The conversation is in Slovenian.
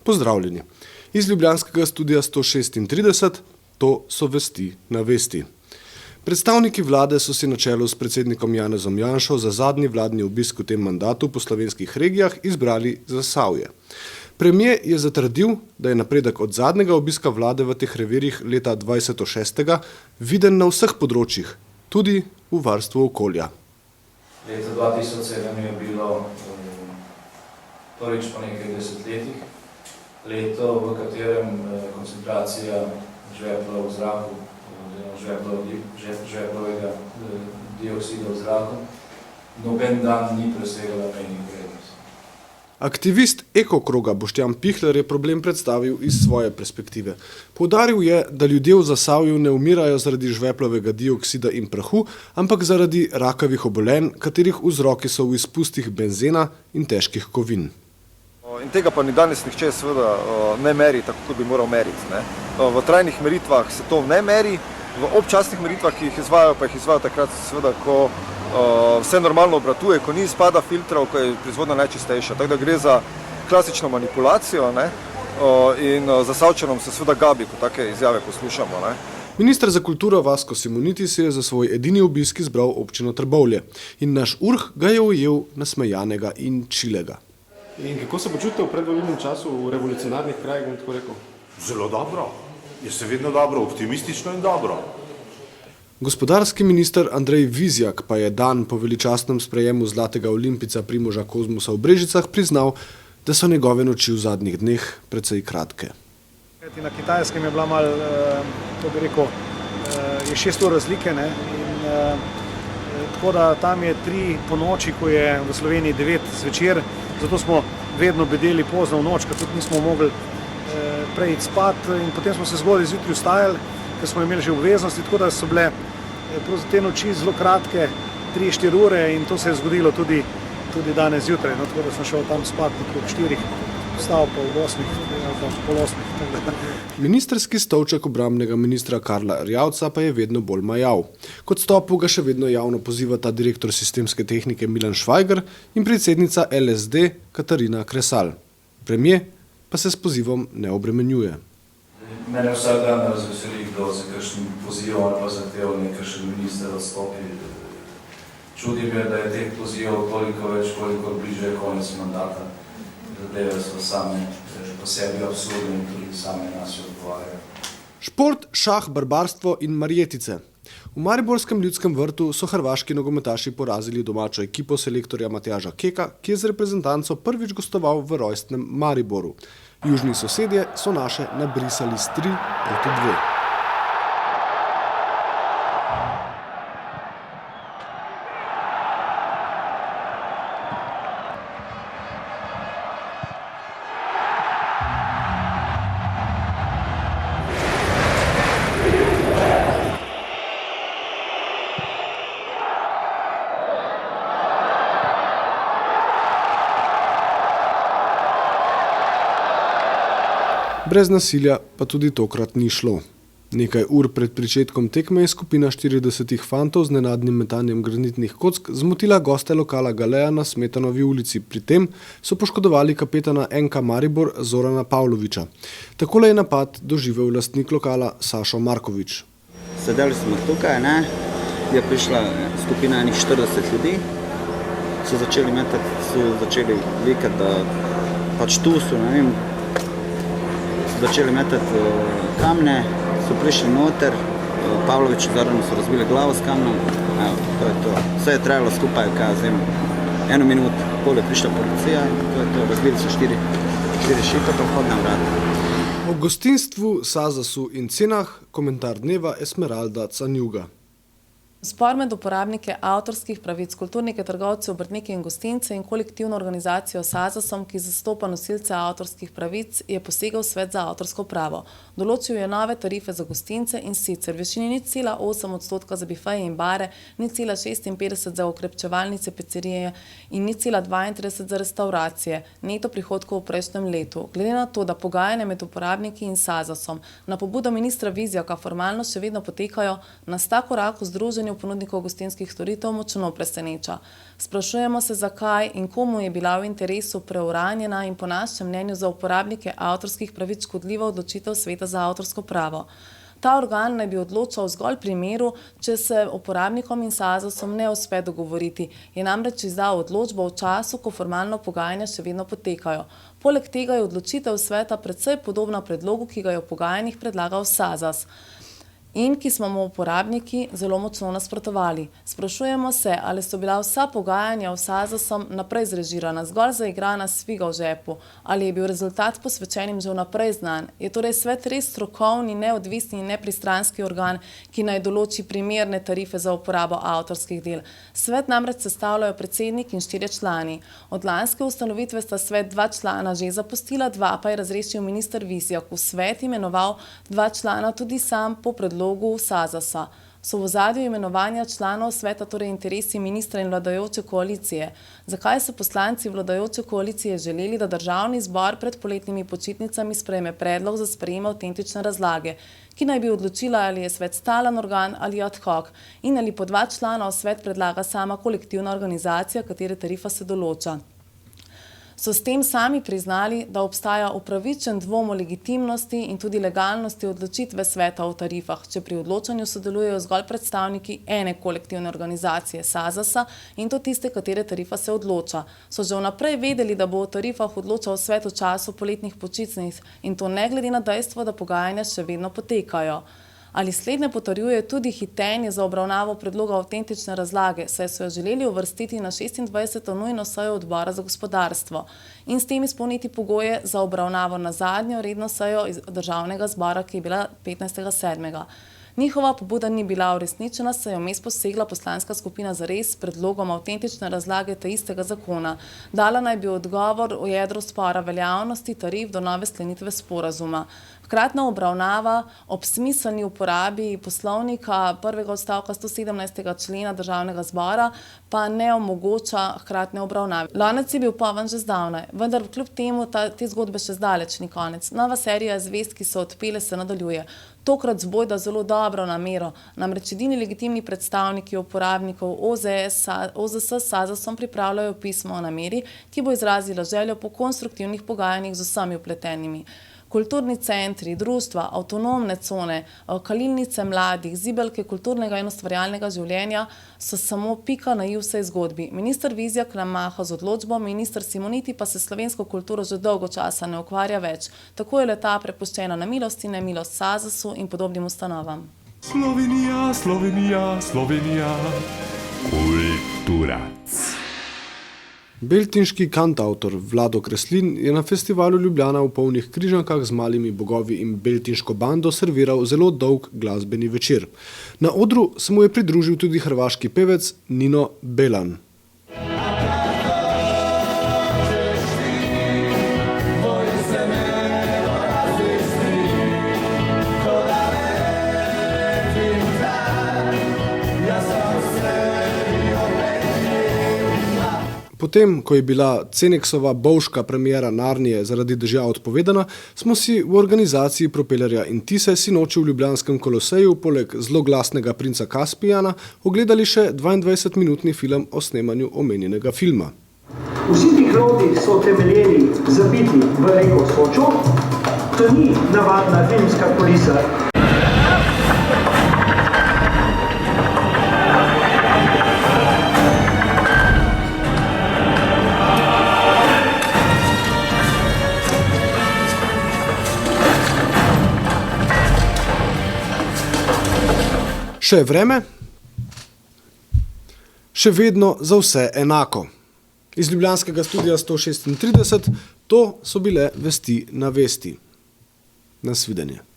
Pozdravljeni. Iz ljubljanskega studia 136, to so vesti na vesti. Predstavniki vlade so si na čelu s predsednikom Janezom Janšo za zadnji vladni obisk v tem mandatu po slovenskih regijah izbrali Zasavje. Premijer je zatrdil, da je napredek od zadnjega obiska vlade v teh revirjih leta 2006 viden na vseh področjih, tudi v varstvu okolja. Leta 2007 je bilo prvič po nekaj desetletjih leto, v katerem koncentracija žvepla v zraku, žveplovega dioksida v zraku, noben dan ni presegala mejnih vrednosti. Aktivist ekokroga Boštjan Pihler je problem predstavil iz svoje perspektive. Poudaril je, da ljudje v Zasavju ne umirajo zaradi žveplovega dioksida in prahu, ampak zaradi rakavih obolenj, katerih vzroki so v izpustih benzena in težkih kovin. In tega pa ni danes nihče seveda ne meri, tako kot bi moral meriti. V trajnih meritvah se to ne meri, v občasnih meritvah, ki jih izvajajo, pa jih izvajajo takrat seveda, ko vse normalno obratuje, ko ni izpada filtrov, ko je proizvodnja najčistejša. Tako da gre za klasično manipulacijo in Zasavčanom se seveda gabi, ko take izjave poslušamo. Minister za kulturo Vasko Simoniti je za svoj edini obisk izbral občino Trbovlje in naš Urh ga je ujel nasmejanega in čilega. In kako se počutite v predvolilnem času v revolucionarnih krajih, bom tako rekel? Zelo dobro. Je se vedno dobro, optimistično in dobro. Gospodarski minister Andrej Vizjak pa je dan po veličastnem sprejemu zlatega olimpica Primoža Kozmusa v Brežicah priznal, da so njegove noči v zadnjih dneh precej kratke. Na Kitajskem je bila malo, to bi rekel, je 6 ur razlike, tako da tam je 3 po noči, ko je v Sloveniji 9 zvečer, zato smo vedno bedeli pozno v noč, ker tudi nismo mogli prej iti spat in potem smo se zgodaj zjutraj vstajali, ker smo imeli že obveznosti, tako da so bile te noči zelo kratke, 3-4 ure in to se je zgodilo tudi danes zjutraj, tako da sem šel tam spat ob 4, vstal pa ob 8, pol 8. Ministrski stolček obrambnega ministra Karla Erjavca pa je vedno bolj majav. K odstopu ga še vedno javno pozivata direktor sistemske tehnike Milan Švajger in predsednica LSD Katarina Kresal. Premijer pa se s pozivom ne obremenjuje. Mene vsak dan razveseli, kdo za kakšnim pozivom ali pa zahteval nekakšen minister odstopi. Čudi me, da je teh pozivov toliko več, koliko bliže konec mandata. Zadeve so same po sebi absurdne in tudi same nas odgovarjajo. Šport, šah, barbarstvo in marjetice. V mariborskem Ljudskem vrtu so hrvaški nogometaši porazili domačo ekipo selektorja Matjaža Keka, ki je z reprezentanco prvič gostoval v rojstnem Mariboru. Južni sosedje so naše nabrisali s 3-2. Brez nasilja pa tudi tokrat ni šlo. Nekaj ur pred pričetkom tekme je skupina 40 fantov z nenadnim metanjem granitnih kock zmotila goste lokala Galeja na Smetanovi ulici. Pri tem so poškodovali kapetana NK Maribor Zorana Pavloviča. Takole je napad doživel lastnik lokala Sašo Markovič. Sedeli smo tukaj, je prišla skupina enih 40 ljudi, so začeli metati, so začeli vikati, da pač tu so, začeli metati kamne, so prišli noter, Pavlovič Zoranu so razbili glavo s kamnom, to je to. Vse je trajalo skupaj, eno minuto, pol je prišla policija, to je to, razbili so 4 šipe pa vhodna vrata. O gostinstvu, Sazasu in cenah komentar dneva Esmeralda Canjuga. Spor med uporabnike avtorskih pravic, kulturnike, trgovce, obrtnike in gostince in kolektivno organizacijo Sazasom, ki zastopa nosilce avtorskih pravic, je posegel Svet za avtorsko pravo. Določil je nove tarife za gostince in sicer višini 0,8% za bifeje in bare, 0,56 za okrepčevalnice, picerije in 0,32 za restauracije, neto prihodkov v prejšnjem letu. Glede na to, da pogajanja med uporabniki in Sazasom na pobudo ministra Vizjaka formalno še vedno potekajo, nas ta korak v združenju ponudnikov gostinskih storitev močno preseneča. Sprašujemo se, zakaj in komu je bila v interesu preuranjena in po našem mnenju za uporabnike avtorskih pravic škodljiva odločitev Sveta za avtorsko pravo. Ta organ naj bi odločal zgolj primeru, če se uporabnikom in SAZAS-om ne uspe dogovoriti. Je namreč izdal odločbo v času, ko formalno pogajanja še vedno potekajo. Poleg tega je odločitev sveta precej podobna predlogu, ki ga je v pogajanjih predlagal SAZAS in ki smo mu uporabniki zelo močno nasprotovali. Sprašujemo se, ali so bila vsa pogajanja v SAZAS-om naprej zrežirana, zgolj zaigrana sfiga v žepu, ali je bil rezultat posvečenim že vnaprej znan. Je torej svet res strokovni, neodvisni in nepristranski organ, ki naj določi primerne tarife za uporabo avtorskih del. Svet namreč sestavljajo predsednik in 4 člani. Od lanske ustanovitve sta svet 2 člana že zapustila, 2 pa je razrešil minister Vizjak. V svet imenoval 2 člana tudi sam po predlogu SAZAS-a. So v ozadju imenovanja članov sveta torej interesi ministra in vladajoče koalicije. Zakaj so poslanci vladajoče koalicije želeli, da državni zbor pred poletnimi počitnicami sprejme predlog za sprejem avtentične razlage, ki naj bi odločila, ali je svet stalen organ ali ad hoc in ali po 2 člana v svet predlaga sama kolektivna organizacija, katere tarifa se določa. So s tem sami priznali, da obstaja upravičen dvom o legitimnosti in tudi legalnosti odločitve sveta o tarifah, če pri odločanju sodelujejo zgolj predstavniki ene kolektivne organizacije SAZAS-a in to tiste, katere tarifa se odloča. So že vnaprej vedeli, da bo o tarifah odločal svet v času poletnih počitnic in to ne glede na dejstvo, da pogajanja še vedno potekajo. Ali slednje potrjuje tudi hitenje za obravnavo predloga avtentične razlage, saj so jo želeli uvrstiti na 26. nujno sejo odbora za gospodarstvo in s tem izpolniti pogoje za obravnavo na zadnjo redno sejo državnega zbora, ki je bila 15.7. Njihova pobuda ni bila uresničena, saj je vmes posegla poslanska skupina Zares s predlogom avtentične razlage te istega zakona. Dala naj bi odgovor o jedru spora veljavnosti tarif do nove sklenitve sporazuma. Hkratna obravnava ob smiselni uporabi poslovnika prvega odstavka 117. člena državnega zbora pa ne omogoča hkratne obravnave. Lonec je bil poln že zdavnaj, vendar kljub temu te zgodbe še zdaleč ni konec. Nova serija zvezd, ki so odpele, se nadaljuje. Tokrat z bojda zelo dobro namero, namreč edini legitimni predstavniki uporabnikov OZS s SAZAS-om pripravljajo pismo o nameri, ki bo izrazila željo po konstruktivnih pogajanjih z vsemi vpletenimi. Kulturni centri, društva, avtonomne cone, kalilnice mladih, zibelke kulturnega in ustvarjalnega življenja so samo pika na i vsej zgodbi. Minister Vizjak nam maha z odločbo, minister Simoniti pa se slovensko kulturo že dolgo časa ne ukvarja več. Tako je le-ta prepuščena na milost in nemilost SAZAS-u in podobnim ustanovam. Slovenija, Slovenija, Slovenija, kulturac. Beltinški kantavtor Vlado Kreslin je na festivalu Ljubljana v polnih križankah z malimi bogovi in beltinško bando serviral zelo dolg glasbeni večer. Na odru se mu je pridružil tudi hrvaški pevec Nino Belan. Potem, ko je bila Ceneksova bovška premiera Narnije zaradi dežja odpovedana, smo si v organizaciji Propellerja in Tise sinoči v ljubljanskem Koloseju poleg zloglasnega princa Kaspijana ogledali še 22-minutni film o snemanju omenjenega filma. Vsi ti klodi so temeljeni zabiti v reko Sočo, to ni navadna filmska kulisa. Še vreme, še vedno za vse enako. Iz ljubljanskega studia 136, to so bile vesti na vesti. Nasvidenje.